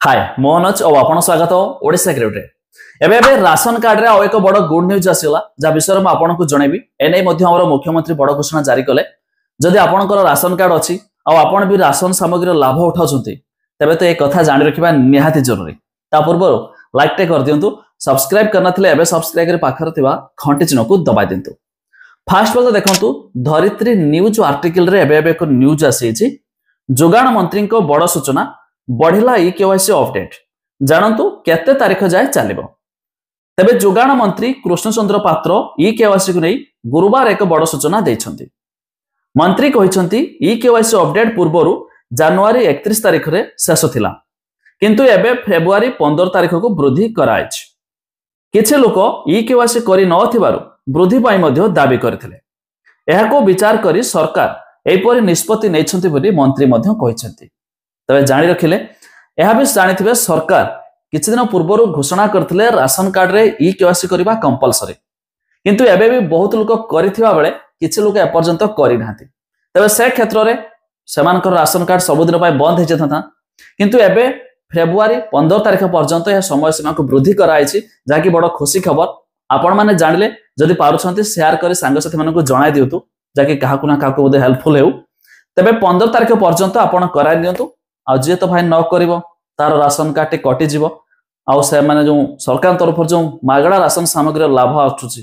हाय मो मनोज और आपण स्वागत ओडिशा क्रिएट एबे एबे राशन कार्ड रे एक बड़ गुड न्यूज आसीला जा विषय में आपन को जणेबी एनै मध्ये हमर मुख्यमंत्री बड़ घोषणा जारी कले जदि आपनकर राशन कार्ड अछि आ आपण भी राशन सामग्री लाभ उठाउछंती तबे तो एक कथा जानि रखिबा निहाती जरूरी ता पूर्व लाइक टे कर दियंतु सब्सक्राइब करना थिले एबे सब्सक्राइब करे पाखर थिबा घंटी चिन्ह को दबाइ दियंतु। फास्ट वाला देखंतु धरित्री न्यूज आर्टिकल रे एबे एबे एक न्यूज आसी छि जोगाण मंत्री को बड़ सूचना बढ़िला ई केवाईसी अपडेट जानतु केते तारीख जाए चलिबो। तबे जोगाण मंत्री कृष्णचंद्र पात्र ई केवाईसी को नहीं गुरुवार एक बड़ सूचना देइछंती। मंत्री कहिछंती ई केवाईसी अपडेट पूर्वरु जनवरी 31 तारीख रे शेष थिला किंतु एबे फेब्रुआरी 15 तारीख को वृद्धि कराइछ। किछि लोक ई केवाईसी करि नथिबारु वृद्धि पाई मध्ये दाबी करथिले एहाको विचार करी सरकार एपरि निष्पत्ति नेइछंती बोली मंत्री मध्ये कहिछंती। तबे जानि रखिले यह भी जानिथिबे सरकार किछि दिन पूर्व घोषणा करथिले राशन कार्ड रे ई केवाईसी करबा कंपलसरी किंतु एबे भी बहुत लोक करिथिबा बेले किछि लोक एपर्यंत करि नाहंती। तबे से क्षेत्र रे सेमानकर राशन कार्ड सब दिन पाई बंद हे जथा किंतु एबे फेब्रुआरी 15 तारीख पर्यंत यह समय सीमा को वृद्धि कराइछि जाकी बड़ खुशी खबर आपण माने जानिले जदि पारुछंती शेयर करी सांग साथी मानको जणाइ दियतु जाकी काहाकु ना काहाकु बोधे हेल्पफुल हेउ। तबे 15 तारीख पर्यंत आपण कराइ दियंतु आ जे तो भाई न करिवो तार राशन कार्ड कटि जीवो आ से माने जो सरकार तरफ जो मागड़ा राशन सामग्री लाभ आछुची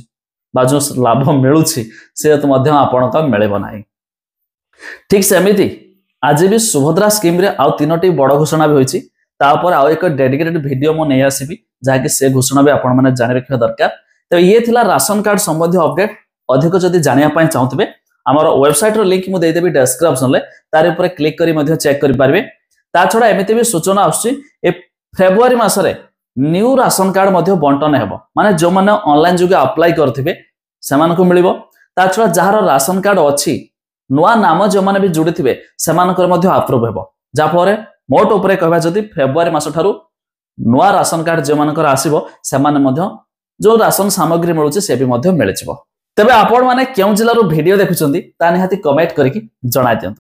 बा जो लाभ मिलुची से तो मध्य आपण का मिलेबो नाही। ठीक सेमिति आज भी सुभद्रा स्कीम रे आ तीनोटी बड़ घोषणा भी होईची तापर आ एक डेडिकेटेड वीडियो मो नै आसीबी जाके से घोषणा भी आपण माने जानि रखिबा दरकार। तो ये थिला राशन कार्ड संबंधी अपडेट अधिक जदि जानिया पय चाहतबे हमर वेबसाइट रो लिंक मु दे देबी डिस्क्रिप्शन ले तार ऊपर क्लिक करी मध्य चेक करि पारबे। ता छड़ा एमिति भी सूचना आछि ए फेब्रुआरी मासरे न्यू राशन कार्ड मध्य बंटन हेबो माने जो माने ऑनलाइन जुगे अप्लाई करथिबे सेमान को मिलिबो। ता छड़ा जहार राशन कार्ड अछि नुआ नाम जो माने भी जुडिथिबे सेमान कर मध्य अप्रूव हेबो जा परे मोट ऊपर कहबा जदि फेब्रुआरी मास ठारू नुआ राशन कार्ड जो मानकर आसीबो सेमान मध्य जो राशन सामग्री मिलुछि से भी मध्य मिलिजिबो। तबे आपण माने केउ जिल्ला रो वीडियो देखुचंदी ता निहाती कमेंट करिकि जणाइ दियंतु।